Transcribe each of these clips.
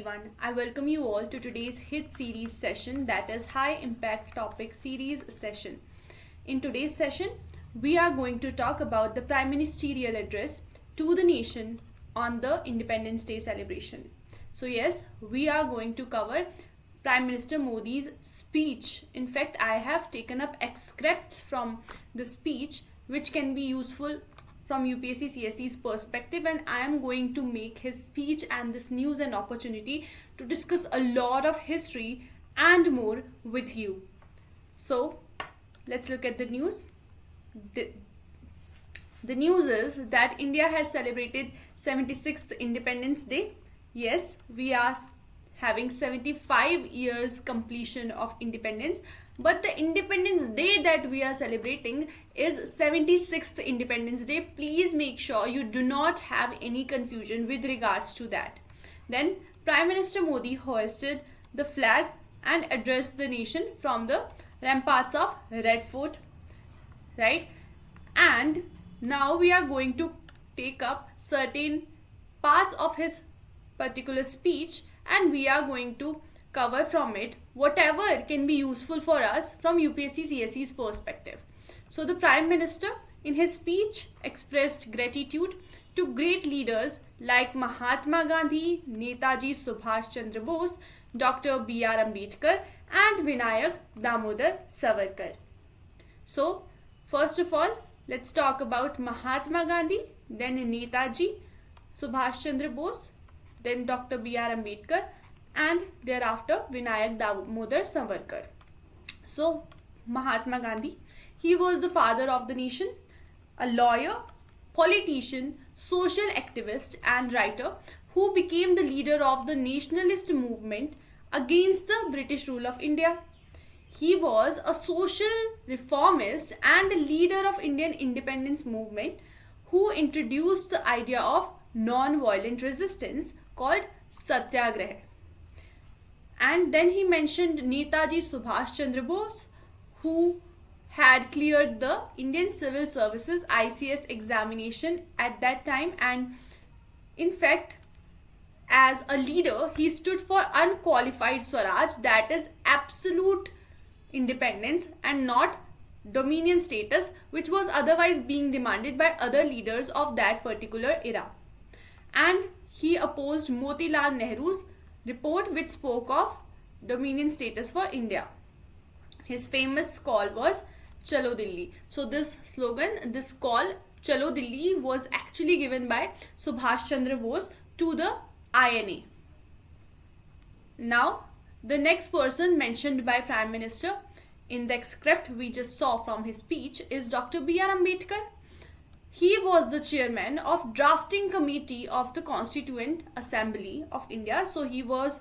everyone. I welcome you all to today's hit series session, that is High Impact Topic Series session. In today's session, we are going to talk about the Prime-Ministerial address to the nation on the Independence Day celebration. So yes, we are going to cover Prime Minister Modi's speech. In fact, I have taken up excerpts from the speech which can be useful from UPSC CSE's perspective, and I am going to make his speech and this news an opportunity to discuss a lot of history and more with you. So let's look at the news. The news is that India has celebrated 76th Independence Day. Yes, we are having 75 years completion of independence, but the Independence Day that we are celebrating is 76th Independence Day. Please make sure you do not have any confusion with regards to that. Then Prime Minister Modi hoisted the flag and addressed the nation from the ramparts of Red Fort, right? And now we are going to take up certain parts of his particular speech, and we are going to cover from it whatever can be useful for us from UPSC CSE's perspective. So the Prime Minister in his speech expressed gratitude to great leaders like Mahatma Gandhi, Netaji Subhash Chandra Bose, Dr. B.R. Ambedkar and Vinayak Damodar Savarkar. So first of all, let's talk about Mahatma Gandhi, then Netaji Subhash Chandra Bose, then Dr. B.R. Ambedkar, and thereafter Vinayak Damodar Savarkar. So Mahatma Gandhi, he was the father of the nation, a lawyer, politician, social activist and writer who became the leader of the nationalist movement against the British rule of India. He was a social reformist and a leader of Indian independence movement who introduced the idea of non-violent resistance called Satyagraha. And then he mentioned Netaji Subhash Chandra Bose, who had cleared the Indian Civil Services ICS examination at that time, and in fact as a leader he stood for unqualified Swaraj, that is absolute independence and not dominion status, which was otherwise being demanded by other leaders of that particular era. And he opposed Motilal Nehru's report which spoke of dominion status for India. His famous call was Chalo Delhi. So this slogan, this call Chalo Delhi, was actually given by Subhash Chandra Bose to the INA. Now the next person mentioned by Prime Minister in the excerpt we just saw from his speech is Dr. B.R. Ambedkar. He was the chairman of drafting committee of the Constituent Assembly of India. So he was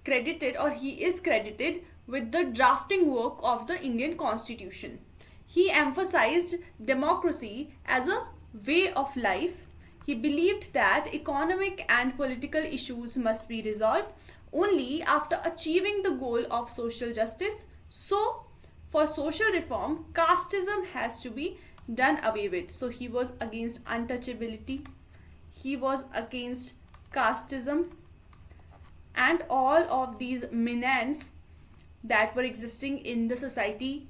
credited, or he is credited with the drafting work of the Indian Constitution. He emphasized democracy as a way of life. He believed that economic and political issues must be resolved only after achieving the goal of social justice. So for social reform, casteism has to be done away with. So he was against untouchability, he was against casteism and all of these menaces that were existing in the society,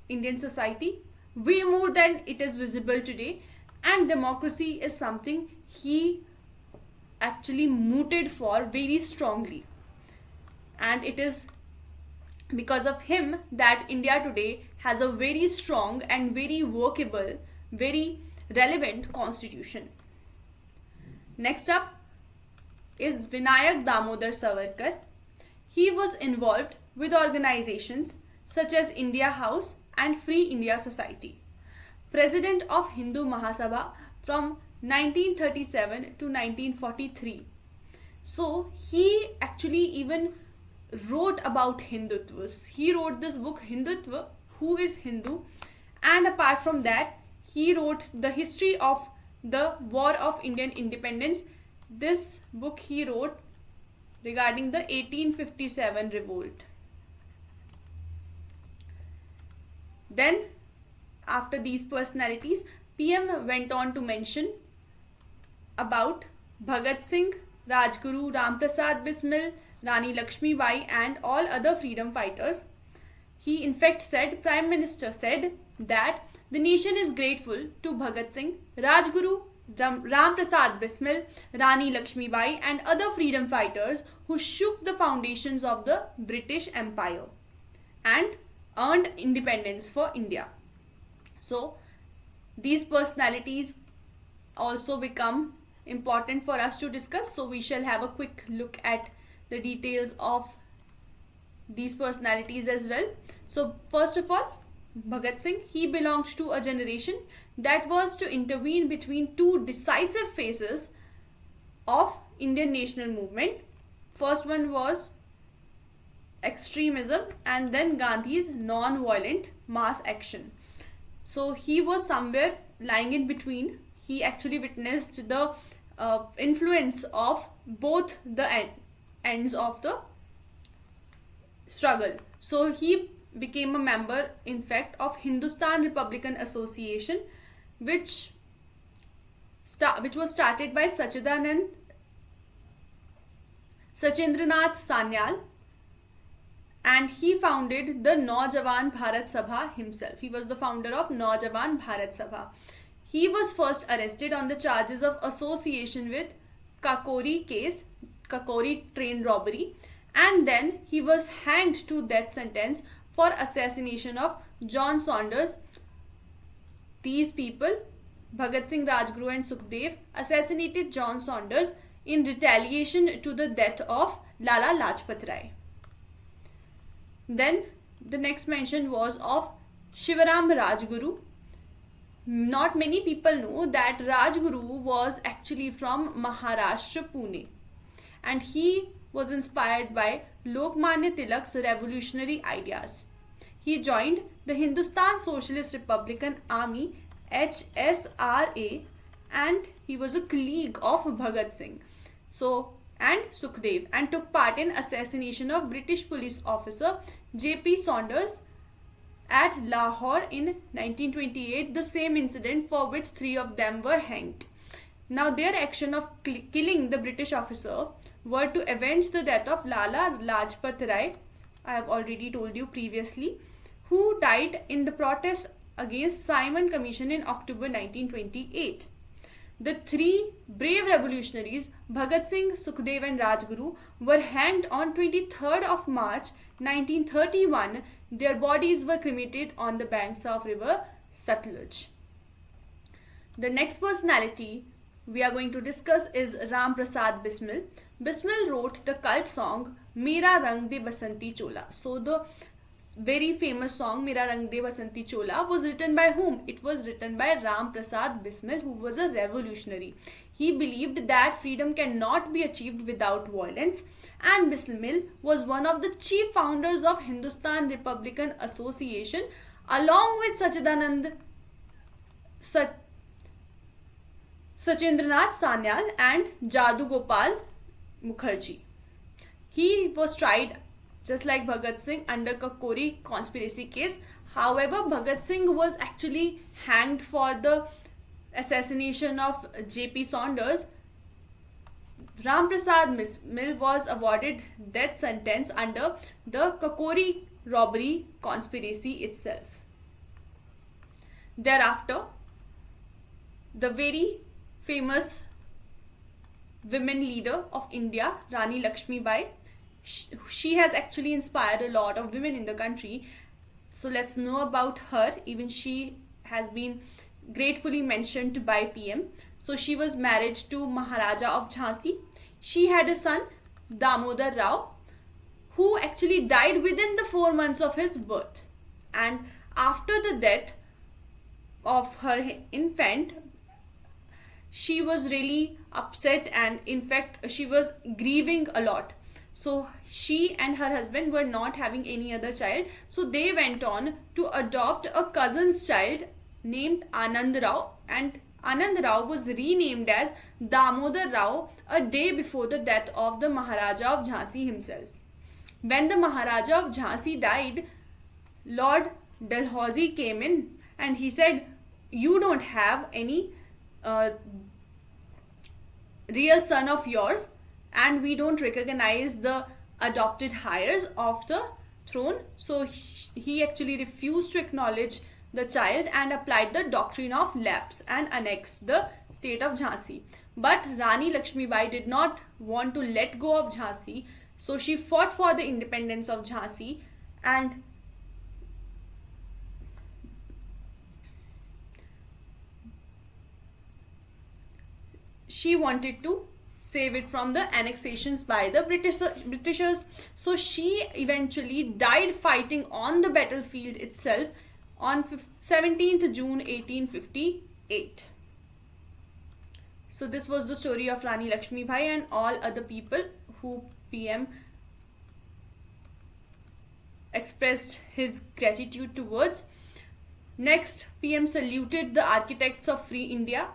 Indian society, way more than it is visible today. And democracy is something he actually mooted for very strongly, and it is because of him that India today has a very strong and very workable, very relevant constitution. Next up is Vinayak Damodar Savarkar. He was involved with organizations such as India House and Free India Society. President of Hindu Mahasabha from 1937 to 1943. So he actually even wrote about Hindutva. He wrote this book Hindutva, Who is Hindu, and apart from that he wrote the history of the War of Indian Independence. This book he wrote regarding the 1857 revolt. Then after these personalities, PM went on to mention about Bhagat Singh, Rajguru, Ramprasad Bismil, Rani Laxmi Bai and all other freedom fighters. He in fact said, Prime Minister said that the nation is grateful to Bhagat Singh, Rajguru, Ramprasad Bismil, Rani Laxmi Bai and other freedom fighters who shook the foundations of the British Empire and earned independence for India. So these personalities also become important for us to discuss. So we shall have a quick look at the details of these personalities as well. So first of all, Bhagat Singh, he belongs to a generation that was to intervene between two decisive phases of Indian national movement. First one was extremism and then Gandhi's non-violent mass action. So he was somewhere lying in between. He actually witnessed the influence of both the ends of the struggle. So he became a member, in fact, of Hindustan Republican Association, which was started by Sachindranath Sanyal, and he founded the Naujawan Bharat Sabha himself. He was the founder of Naujawan Bharat Sabha. He was first arrested on the charges of association with Kakori case, Kakori train robbery, and then he was hanged to death sentence for assassination of John Saunders. These people, Bhagat Singh, Rajguru and Sukhdev, assassinated John Saunders in retaliation to the death of Lala Lajpat Rai. Then the next mention was of Shivaram Rajguru. Not many people know that Rajguru was actually from Maharashtra, Pune, and he was inspired by Lokmanya Tilak's revolutionary ideas. He joined the Hindustan Socialist Republican Army HSRA and he was a colleague of Bhagat Singh and Sukhdev and took part in assassination of British police officer J.P. Saunders at Lahore in 1928, the same incident for which three of them were hanged. Now their action of killing the British officer were to avenge the death of Lala Lajpat Rai, I have already told you previously, who died in the protest against Simon Commission in October 1928. The three brave revolutionaries, Bhagat Singh, Sukhdev and Rajguru, were hanged on 23rd of March 1931. Their bodies were cremated on the banks of river Satluj. The next personality we are going to discuss is Ramprasad Bismil. Bismil wrote the cult song Mera Rang De Basanti Chola. So the very famous song Mera Rang De Basanti Chola was written by whom? It was written by Ramprasad Bismil, who was a revolutionary. He believed that freedom cannot be achieved without violence, and Bismil was one of the chief founders of Hindustan Republican Association along with Sachindranath Sanyal and Jadu Gopal Mukherjee. He was tried just like Bhagat Singh under Kakori conspiracy case. However, Bhagat Singh was actually hanged for the assassination of J.P. Saunders. Ramprasad Bismil was awarded death sentence under the Kakori robbery conspiracy itself. Thereafter, the very famous women leader of India, Rani Laxmi Bai, she has actually inspired a lot of women in the country. So let's know about her. Even she has been gratefully mentioned by PM. So she was married to Maharaja of Jhansi. She had a son, Damodar Rao, who actually died within the 4 months of his birth. And after the death of her infant, she was really upset and in fact she was grieving a lot. So she and her husband were not having any other child. So they went on to adopt a cousin's child named Anand Rao, and Anand Rao was renamed as Damodar Rao a day before the death of the Maharaja of Jhansi himself. When the Maharaja of Jhansi died, Lord Dalhousie came in and he said, "You don't have any real son of yours. and we don't recognize the adopted heirs of the throne. So he actually refused to acknowledge the child and applied the doctrine of lapse and annexed the state of Jhansi. But Rani Laxmi Bai did not want to let go of Jhansi, so she fought for the independence of Jhansi, and she wanted to save it from the annexations by the Britishers. So she eventually died fighting on the battlefield itself on 17th June 1858. So this was the story of Rani Laxmi Bai and all other people who PM expressed his gratitude towards. Next, PM saluted the architects of free India,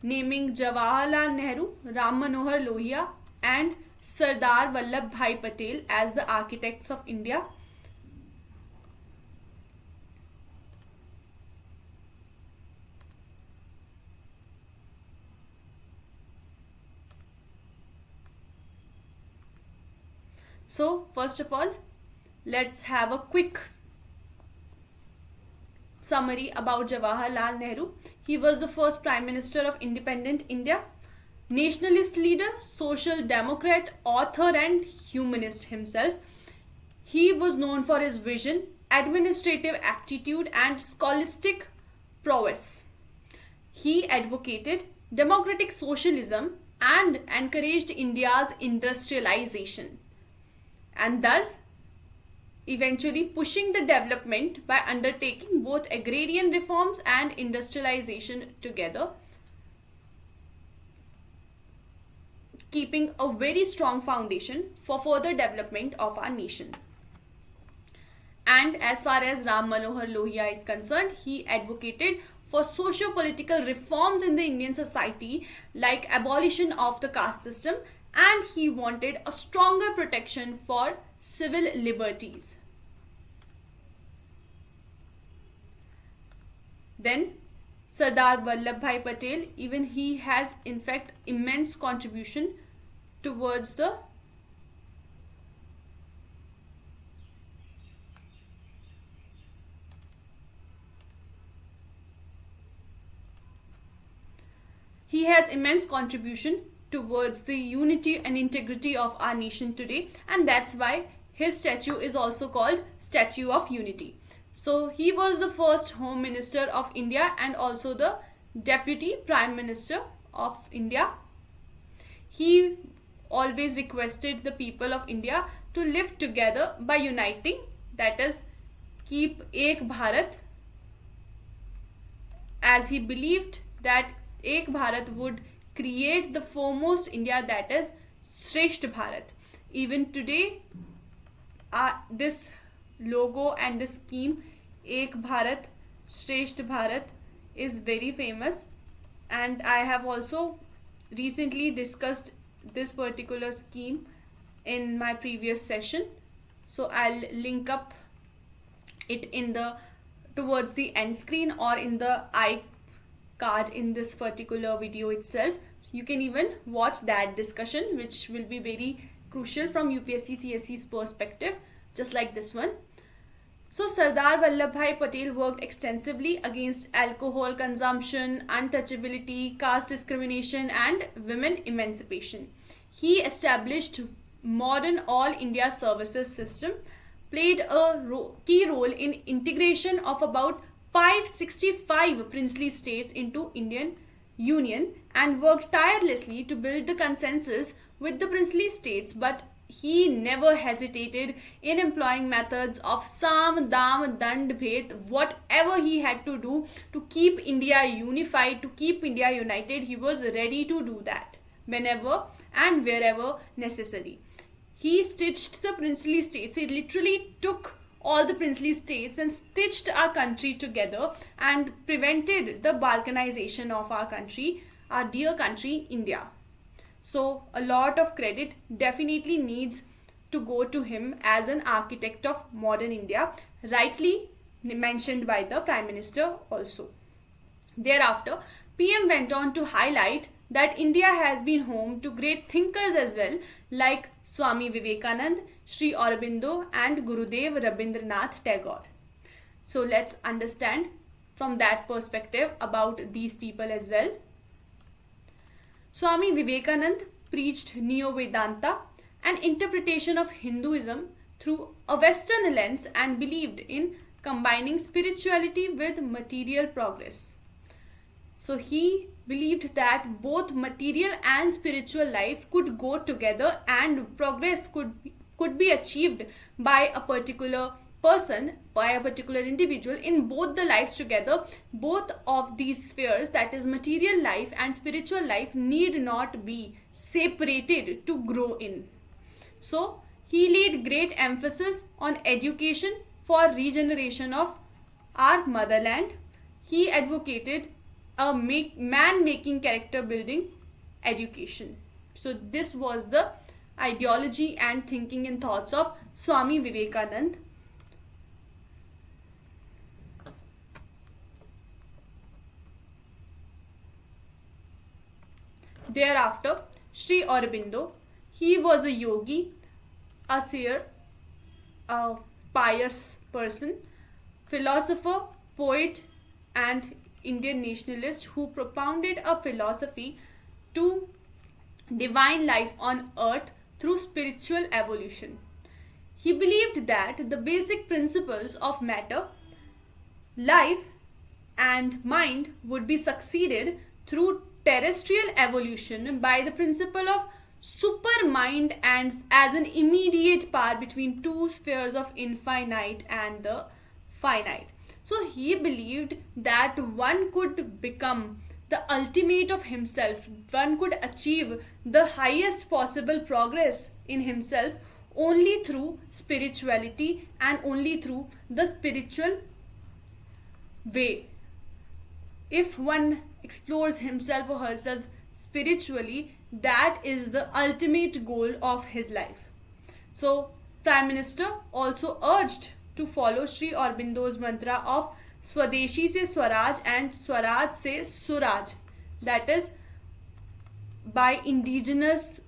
naming Jawaharlal Nehru, Ram Manohar Lohia and Sardar Vallabhai Patel as the architects of India. So first of all, let's have a quick summary about Jawaharlal Nehru. He was the first Prime Minister of independent India, nationalist leader, social democrat, author and humanist himself. He was known for his vision, administrative aptitude and scholastic prowess. He advocated democratic socialism and encouraged India's industrialization, and thus eventually pushing the development by undertaking both agrarian reforms and industrialization together, keeping a very strong foundation for further development of our nation. And as far as Ram Manohar Lohia is concerned, he advocated for socio-political reforms in the Indian society like abolition of the caste system, and he wanted a stronger protection for civil liberties. Then Sardar Vallabhai Patel, even he has in fact immense contribution towards the unity and integrity of our nation today, and that's why his statue is also called Statue of Unity. So he was the first Home Minister of India and also the Deputy Prime Minister of India. He always requested the people of India to live together by uniting, that is, keep Ek Bharat, as he believed that Ek Bharat would create the foremost India, that is Shreshth Bharat. Even today, this logo and this scheme Ek Bharat Shreshth Bharat is very famous, and I have also recently discussed this particular scheme in my previous session, so I'll link up it in the towards the end screen or in the card in this particular video itself. You can even watch that discussion, which will be very crucial from UPSC CSE's perspective, just like this one. So Sardar Vallabhai Patel worked extensively against alcohol consumption, untouchability, caste discrimination and women emancipation. He established modern all India services system, played a key role in integration of about 565 princely states into Indian Union and worked tirelessly to build the consensus with the princely states, but he never hesitated in employing methods of Sam, Dam, Dand, Bhet, whatever he had to do to keep India unified, to keep India united. He was ready to do that whenever and wherever necessary. He stitched the princely states. He literally took all the princely states and stitched our country together and prevented the balkanization of our country, our dear country, India. So a lot of credit definitely needs to go to him as an architect of modern India, rightly mentioned by the Prime Minister also. Thereafter, PM went on to highlight that India has been home to great thinkers as well, like Swami Vivekananda, Sri Aurobindo and Gurudev Rabindranath Tagore. So let's understand from that perspective about these people as well. Swami Vivekananda preached Neo-Vedanta, an interpretation of Hinduism through a Western lens, and believed in combining spirituality with material progress. So he believed that both material and spiritual life could go together and progress could be achieved by a particular person, by a particular individual in both the lives together. Both of these spheres, that is material life and spiritual life, need not be separated to grow in. So he laid great emphasis on education for regeneration of our motherland. He advocated a man-making character building education. So this was the ideology and thinking and thoughts of Swami Vivekananda. Thereafter, Sri Aurobindo, he was a yogi, a seer, a pious person, philosopher, poet and Indian nationalist who propounded a philosophy to divine life on earth through spiritual evolution. He believed that the basic principles of matter, life and mind would be succeeded through terrestrial evolution by the principle of supermind and as an immediate power between two spheres of infinite and the finite. So he believed that one could become the ultimate of himself, one could achieve the highest possible progress in himself only through spirituality and only through the spiritual way. If one explores himself or herself spiritually, that is the ultimate goal of his life. So Prime Minister also urged to follow Sri Aurobindo's mantra of Swadeshi se Swaraj and Swaraj se Suraj, that is by indigenous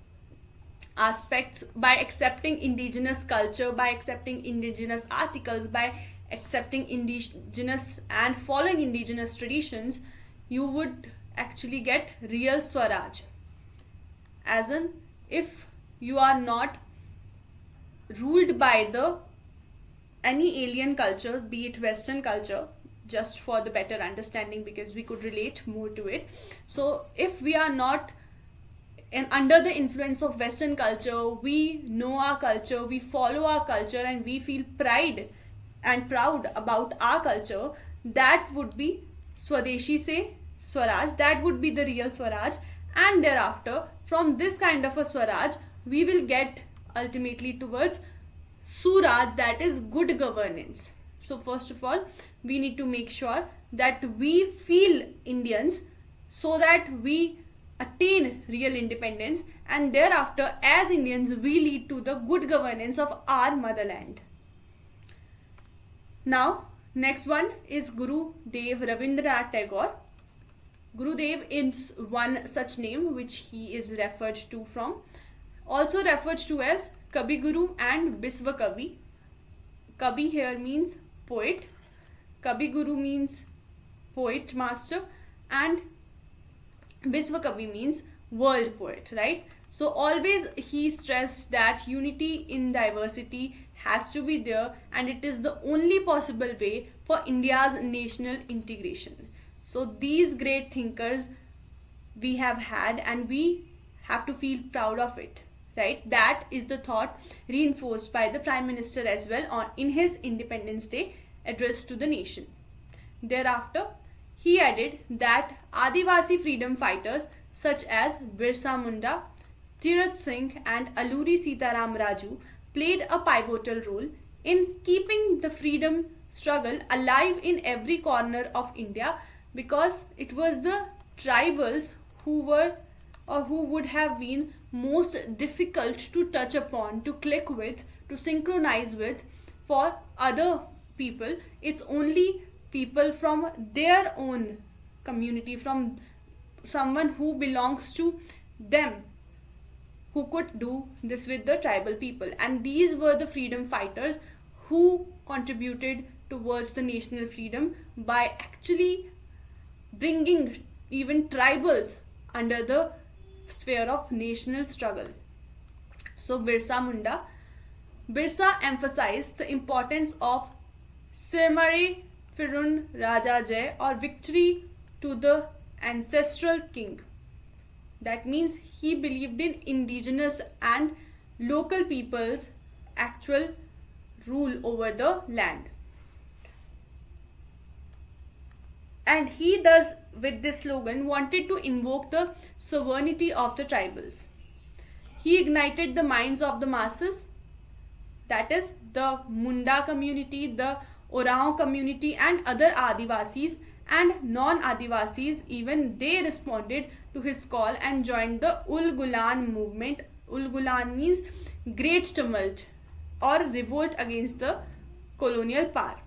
aspects, by accepting indigenous culture, by accepting indigenous articles, by accepting indigenous and following indigenous traditions, you would actually get real Swaraj. As in, if you are not ruled by the any alien culture, be it Western culture, just for the better understanding because we could relate more to it. So if we are not under the influence of Western culture, we know our culture, we follow our culture and we feel pride and proud about our culture, that would be Swadeshi se Swaraj, that would be the real Swaraj. And thereafter, from this kind of a Swaraj, we will get ultimately towards Suraj, that is good governance. So first of all, we need to make sure that we feel Indians so that we attain real independence, and thereafter as Indians we lead to the good governance of our motherland. Now next one is Gurudev Rabindranath Tagore. Gurudev is one such name which he is referred to from, also referred to as Kabi Guru and Biswa Kavi. Kabi here means poet, Kabi Guru means poet master, and Biswa Kavi means world poet, right? So always he stressed that unity in diversity has to be there, and it is the only possible way for India's national integration. So these great thinkers we have had and we have to feel proud of it, right? That is the thought reinforced by the Prime Minister as well in his Independence Day address to the nation. Thereafter, he added that Adivasi freedom fighters such as Birsa Munda, Tirat Singh and Alluri Sitaram Raju played a pivotal role in keeping the freedom struggle alive in every corner of India, because it was the tribals who were or who would have been most difficult to touch upon, to click with, to synchronize with for other people. It's only people from their own community, from someone who belongs to them who could do this with the tribal people. And these were the freedom fighters who contributed towards the national freedom by actually bringing even tribals under the sphere of national struggle. So Birsa emphasized the importance of Sirmare Firun Raja Jai, or victory to the ancestral king. That means he believed in indigenous and local people's actual rule over the land. And he thus, with this slogan, wanted to invoke the sovereignty of the tribals. He ignited the minds of the masses, that is the Munda community, the Oraon community and other Adivasis and non-Adivasis. Even they responded to his call and joined the Ul Gulan movement. Ul Gulan means great tumult or revolt against the colonial power.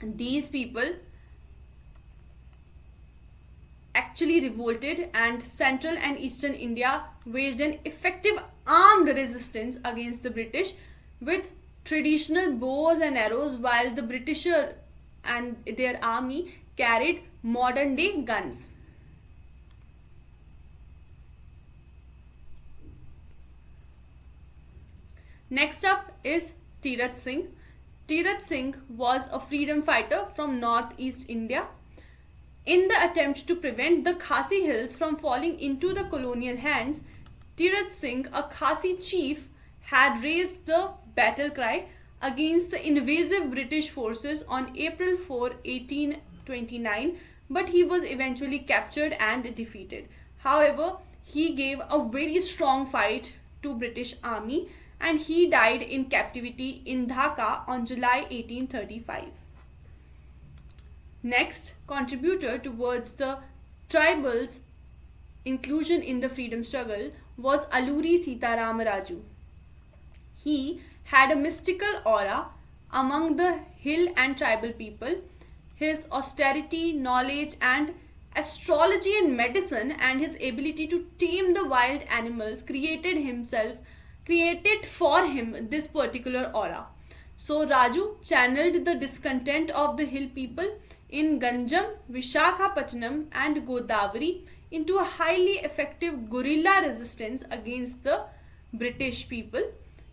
And these people actually revolted, and central and eastern India waged an effective armed resistance against the British with traditional bows and arrows, while the Britisher and their army carried modern day guns. Next up is Tirat Singh. Tirat Singh was a freedom fighter from northeast India. In the attempt to prevent the Khasi Hills from falling into the colonial hands, Tirat Singh, a Khasi chief, had raised the battle cry against the invasive British forces on April 4, 1829, but he was eventually captured and defeated. However, he gave a very strong fight to British army, and he died in captivity in Dhaka on July 1835. Next contributor towards the tribals' inclusion in the freedom struggle was Alluri Sitaram Raju. He had a mystical aura among the hill and tribal people. His austerity, knowledge and astrology and medicine, and his ability to tame the wild animals created for him this particular aura. So Raju channeled the discontent of the hill people in Ganjam, Vishakhapatnam and Godavari into a highly effective guerrilla resistance against the British people,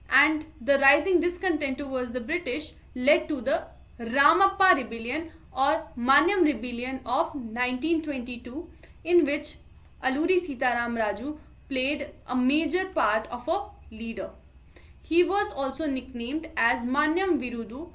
and the rising discontent towards the British led to the Ramappa rebellion or Manyam rebellion of 1922, in which Alluri Sitaram Raju played a major part of a leader. He was also nicknamed as Manyam Virudu,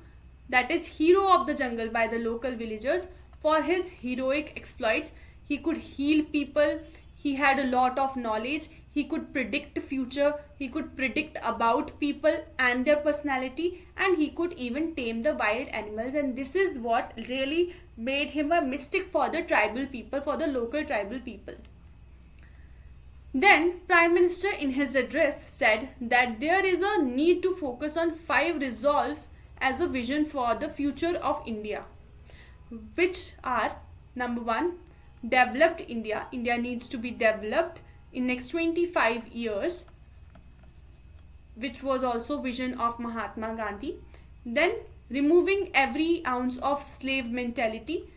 that is hero of the jungle, by the local villagers for his heroic exploits. He could heal people, he had a lot of knowledge, he could predict the future, he could predict about people and their personality, and he could even tame the wild animals. And this is what really made him a mystic for the tribal people, for the local tribal people. Then Prime Minister in his address said that there is a need to focus on 5 resolves as a vision for the future of India, which are: number 1, developed India. India needs to be developed in next 25 years, which was also vision of Mahatma Gandhi. Then removing every ounce of slave mentality,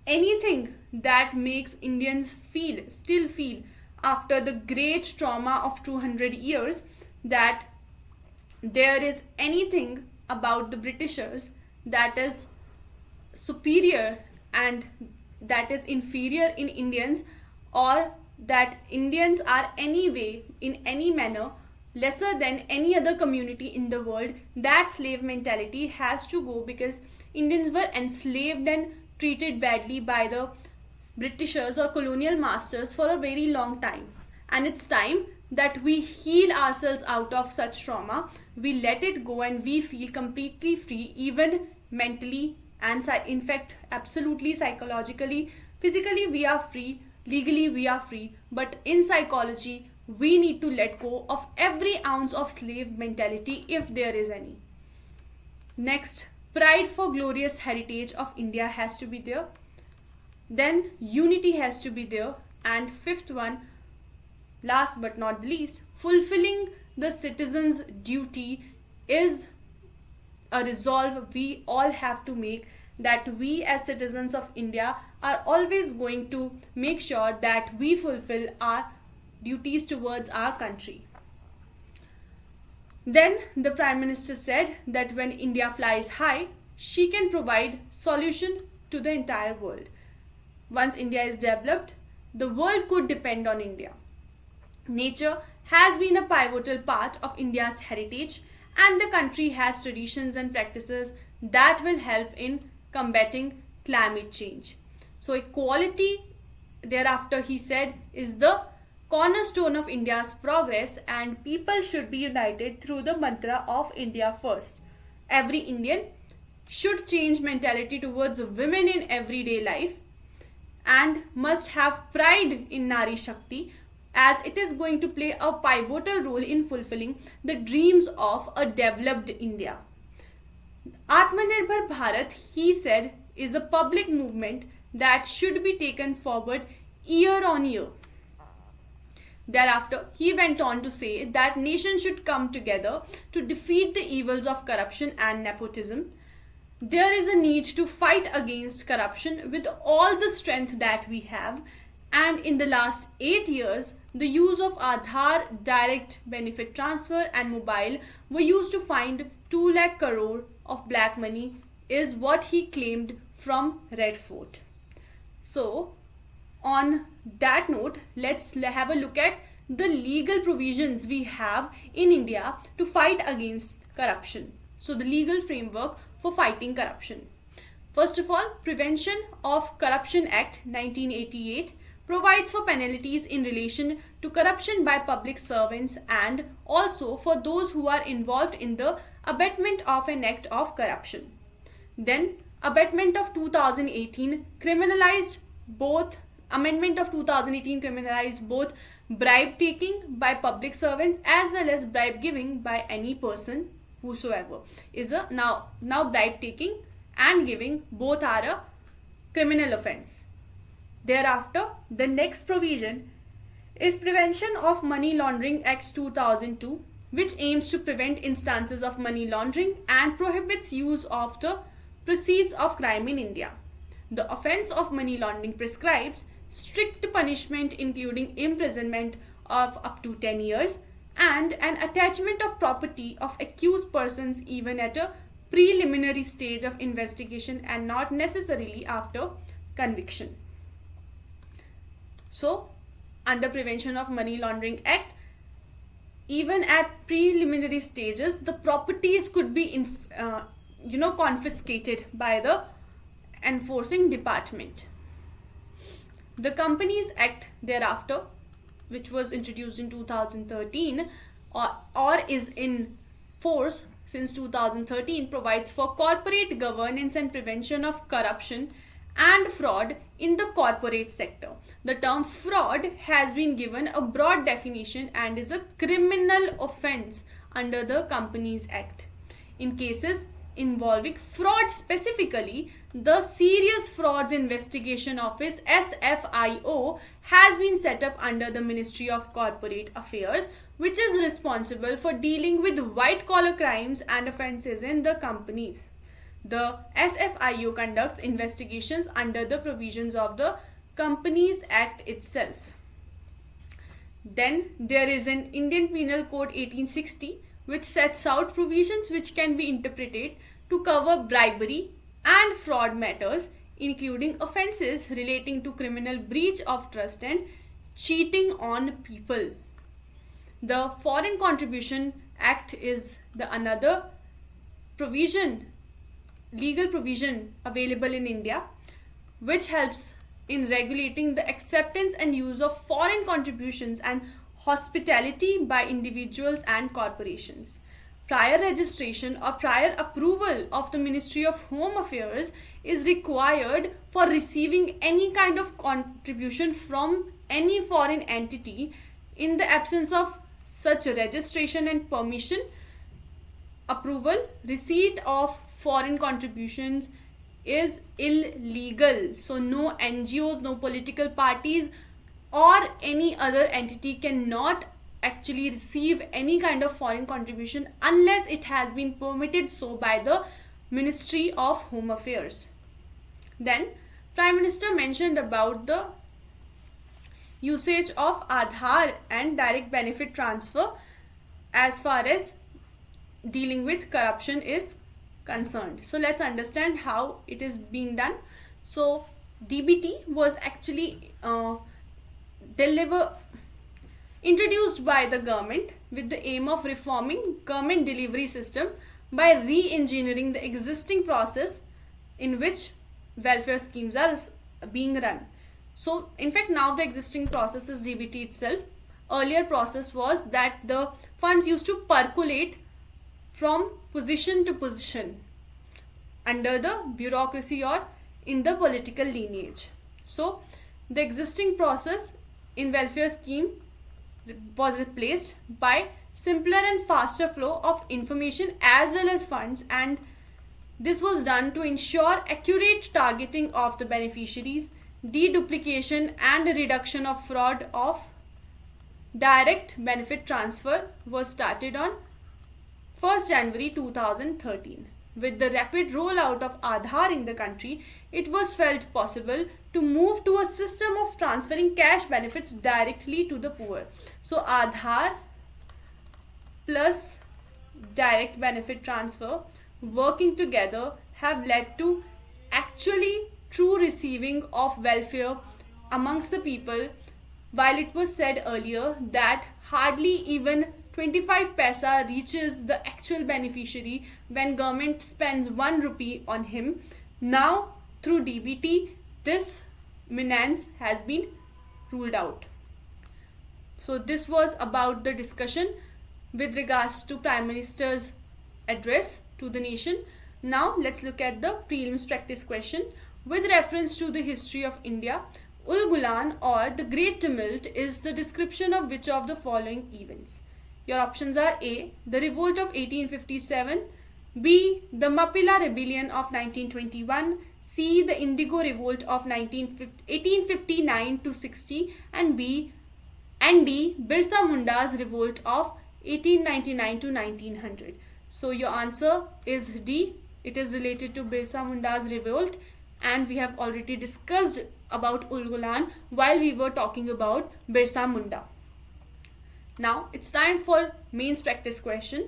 anything that makes Indians still feel after the great trauma of 200 years that there is anything about the Britishers that is superior and that is inferior in Indians, or that Indians are anyway in any manner lesser than any other community in the world. That slave mentality has to go, because Indians were enslaved and treated badly by the Britishers or colonial masters for a very long time, and it's time that we heal ourselves out of such trauma. We let it go and we feel completely free, even mentally, and in fact absolutely psychologically. Physically we are free, legally we are free, but in psychology we need to let go of every ounce of slave mentality if there is any. Next, pride for glorious heritage of India has to be there. Then unity has to be there. And fifth one, last but not the least, fulfilling the citizen's duty is a resolve we all have to make, that we as citizens of India are always going to make sure that we fulfill our duties towards our country. Then the Prime Minister said that when India flies high, she can provide solution to the entire world. Once India is developed, the world could depend on India. Nature has been a pivotal part of India's heritage, and the country has traditions and practices that will help in combating climate change. So equality, thereafter he said, is the cornerstone of India's progress, and people should be united through the mantra of India first. Every Indian should change mentality towards women in everyday life and must have pride in Nari Shakti, as it is going to play a pivotal role in fulfilling the dreams of a developed India. Atmanirbhar Bharat, he said, is a public movement that should be taken forward year on year. Thereafter, he went on to say that nations should come together to defeat the evils of corruption and nepotism. There is a need to fight against corruption with all the strength that we have, and in the last 8 years, the use of Aadhaar, direct benefit transfer and mobile were used to find 2 lakh crore of black money, is what he claimed from Red Fort. So, on that note, let's have a look at the legal provisions we have in India to fight against corruption. So, the legal framework for fighting corruption. First of all, Prevention of Corruption Act 1988 provides for penalties in relation to corruption by public servants and also for those who are involved in the abatement of an act of corruption. Then, Amendment of 2018 criminalized both bribe taking by public servants as well as bribe giving by any person whosoever. Now bribe taking and giving both are a criminal offence. Thereafter, the next provision is Prevention of Money Laundering Act 2002, which aims to prevent instances of money laundering and prohibits use of the proceeds of crime in India. The offence of money laundering prescribes strict punishment including imprisonment of up to 10 years and an attachment of property of accused persons even at a preliminary stage of investigation and not necessarily after conviction. So, under Prevention of Money Laundering Act, even at preliminary stages, the properties could be confiscated by the enforcing department. The Companies Act thereafter, which was introduced in 2013 or is in force since 2013, provides for corporate governance and prevention of corruption and fraud in the corporate sector. The term fraud has been given a broad definition and is a criminal offence under the Companies Act. In cases involving fraud specifically, the Serious Frauds Investigation Office SFIO has been set up under the Ministry of Corporate Affairs, which is responsible for dealing with white collar crimes and offences in the companies. The SFIO conducts investigations under the provisions of the Companies Act itself. Then there is an Indian Penal Code 1860 which sets out provisions which can be interpreted to cover bribery and fraud matters, including offences relating to criminal breach of trust and cheating on people. The Foreign Contribution Act is the another legal provision available in India, which helps in regulating the acceptance and use of foreign contributions and hospitality by individuals and corporations. Prior registration or prior approval of the Ministry of Home Affairs is required for receiving any kind of contribution from any foreign entity. In the absence of such registration and permission, approval, receipt of foreign contributions is illegal. So no NGOs, no political parties or any other entity cannot actually receive any kind of foreign contribution unless it has been permitted so by the Ministry of Home Affairs. Then Prime Minister mentioned about the usage of Aadhaar and direct benefit transfer as far as dealing with corruption is concerned. So let's understand how it is being done. So DBT was actually introduced by the government with the aim of reforming government delivery system by re-engineering the existing process in which welfare schemes are being run. So in fact now the existing process is DBT itself. Earlier process was that the funds used to percolate from position to position under the bureaucracy or in the political lineage. So the existing process in welfare scheme was replaced by simpler and faster flow of information as well as funds, and this was done to ensure accurate targeting of the beneficiaries, deduplication and reduction of fraud of direct benefit transfer was started on 1st January 2013. With the rapid rollout of Aadhaar in the country, it was felt possible to move to a system of transferring cash benefits directly to the poor. So Aadhaar plus direct benefit transfer working together have led to actually true receiving of welfare amongst the people, while it was said earlier that hardly even 25 paisa reaches the actual beneficiary when government spends 1 rupee on him. Now through DBT this menace has been ruled out. So this was about the discussion with regards to Prime Minister's address to the nation. Now let's look at the prelims practice question. With reference to the history of India, Ul-Gulan or the Great Tumult is the description of which of the following events? Your options are A. The Revolt of 1857, B. The Mappila Rebellion of 1921, C. The Indigo Revolt of 1859 to 60, and D. Birsa Munda's Revolt of 1899 to 1900. So your answer is D. It is related to Birsa Munda's revolt, and we have already discussed about Ul-Gulan while we were talking about Birsa Munda. Now it's time for mains practice question.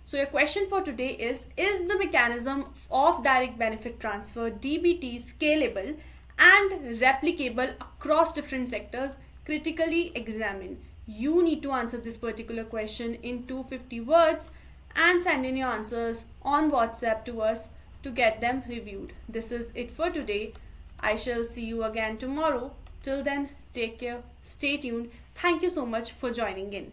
So your question for today is the mechanism of direct benefit transfer DBT scalable and replicable across different sectors? Critically examine. You need to answer this particular question in 250 words and send in your answers on WhatsApp to us to get them reviewed. This is it for today. I shall see you again tomorrow. Till then, take care, stay tuned. Thank you so much for joining in.